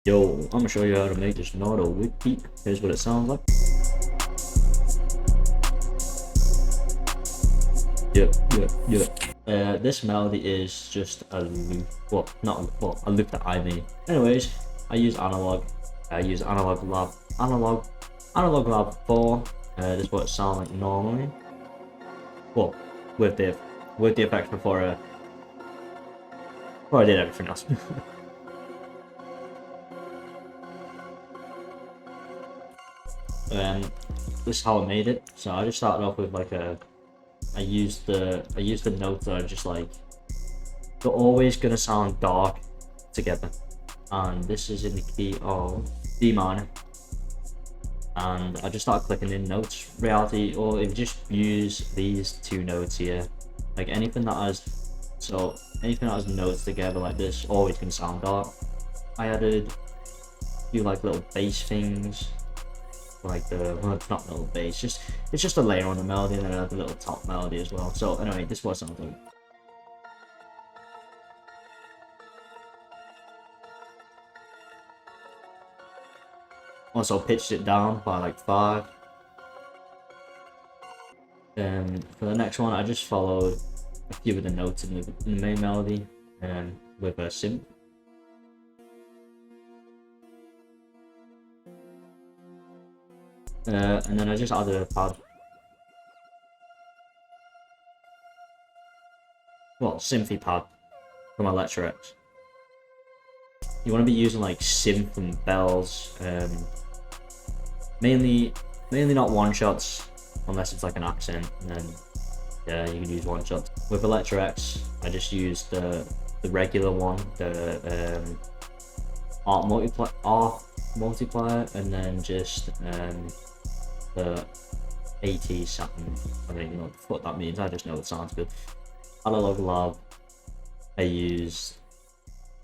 Yo, I'm gonna show you how to make this Nardo Wick beat. Here's what it sounds like. Yep. This melody is just a loop. Well, not a loop that I made. Anyways, I use analog. I use analog lab 4. This is what it sounds like normally. Well, with the effects before I did everything else. This is how I made it. So I just started off with like I used the notes that are just like, they're always gonna sound dark together, and this is in the key of D minor. And I just started clicking in notes. Reality, or if you just use these two notes here, like anything that has notes together like this, always gonna sound dark. I added a few like little bass things, like well, it's not little bass, it's just a layer on the melody, and then I have the little top melody as well. So anyway, this was something. Also pitched it down by like 5. For the next one, I just followed a few of the notes in the main melody, with a synth. And then I just added a pad. Well, synthy pad from Electro-X. You want to be using like synth and bells, mainly not one shots, unless it's like an accent, and then yeah, you can use one shots. With Electro-X, I just used the regular one, the art multiplier, and then just the AT something. I don't even know what that means. I just know it sounds good. Analog lab, I used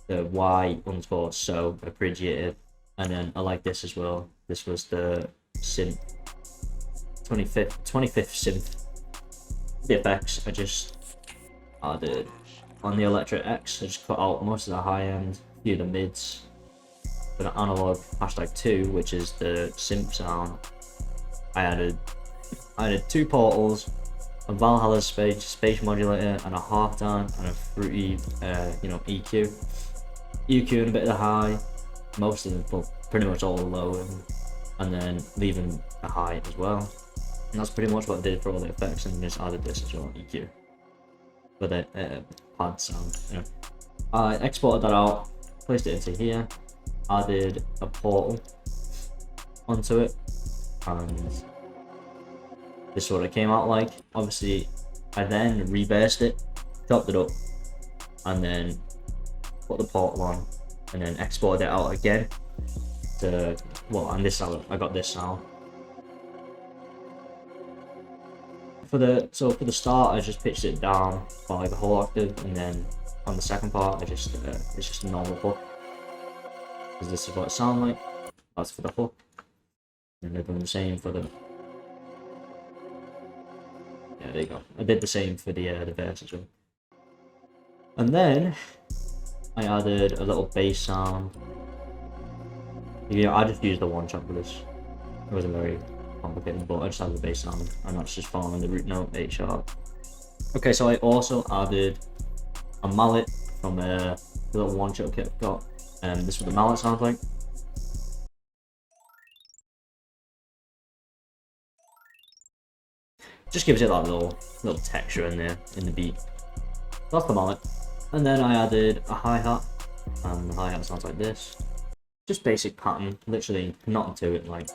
the Y_so abbreviated, and then I like this as well. This was the synth 25th synth. The effects I just added on the Electro-X. I just cut out most of the high end, a few of the mids. For the analog #2, which is the synth sound, I added 2 portals, a Valhalla space modulator, and a halftone, and a fruity EQ. EQ and a bit of the high, most of them, but pretty much all the low, and then leaving the high as well. And that's pretty much what I did for all the effects, and just added this as well, EQ, for the pad sound. I exported that out, placed it into here, added a portal onto it, and this is what it came out like. Obviously, I then reversed it, chopped it up, and then put the portal on, and then exported it out again to, well, and this sound, I got this sound. For the start, I just pitched it down by like a whole octave, and then on the second part, it's just a normal hook, because this is what it sounds like. That's for the hook, and they're doing the same for the. Yeah, there you go. I did the same for the verse as well. And then I added a little bass sound. I just used the one shot for this. It wasn't very complicated, but I just added the bass sound, and that's just following the root note 8 sharp. Okay, so I also added a mallet from the little one shot kit I've got, and this is what the mallet sounds like. Just gives it that little texture in there in the beat. That's the mallet. And then I added a hi-hat, and the hi-hat sounds like this. Just basic pattern, literally nothing to it, like.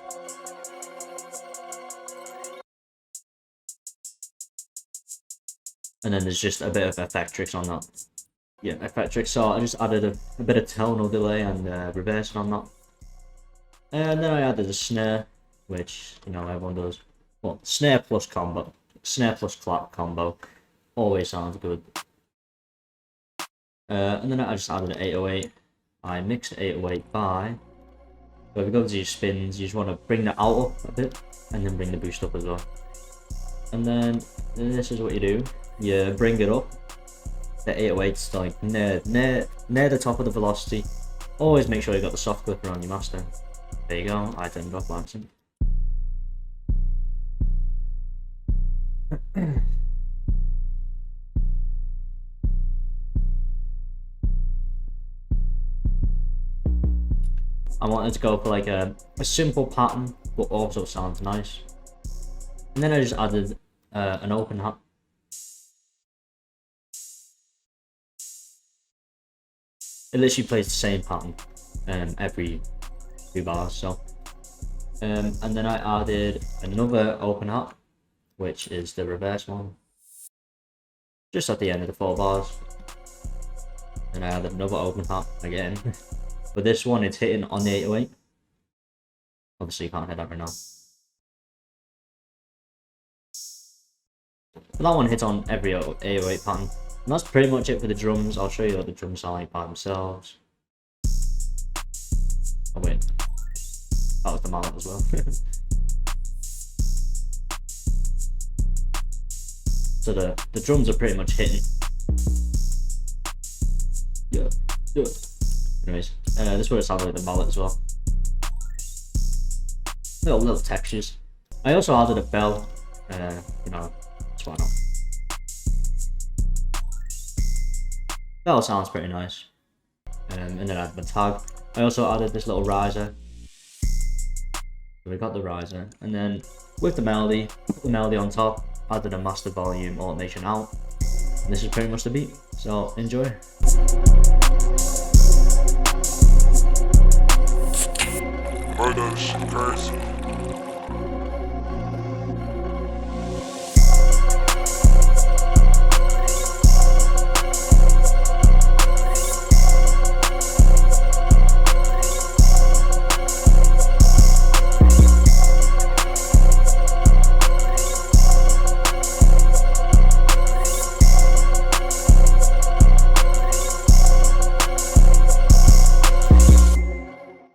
And then there's just a bit of effectrix on that. Yeah, effectrix. So I just added a bit of tonal delay and reversing on that. And then I added a snare, which everyone does. Well, snare plus clap combo always sounds good. And then I just added an 808. I mixed the 808 by. So if you go to your spins, you just want to bring the out up a bit, and then bring the boost up as well. And then this is what you do. You bring it up. The 808's like near the top of the velocity, Always make sure you got the soft clipper on your master. There you go, I turned it off by accident. I wanted to go for like a simple pattern, but also sounds nice. And then I just added an open hat. It literally plays the same pattern every 2 bars. So, and then I added another open hat, which is the reverse one, just at the end of the 4 bars. And I added another open hat again. But this one, it's hitting on the 808. Obviously, you can't hit that right now. But that one hits on every 808 pattern. And that's pretty much it for the drums. I'll show you what the drums sound like by themselves. Oh wait, that was the mallet as well. So the drums are pretty much hitting. Yeah. Anyways, this is what it sounds like the mallet as well. Little textures. I also added a bell. You know, that's why not. Bell sounds pretty nice. And then I added the tag. I also added this little riser. So we got the riser, and then with the melody, put the melody on top. Added a master volume automation out. And this is pretty much the beat. So enjoy. Nardo Wick.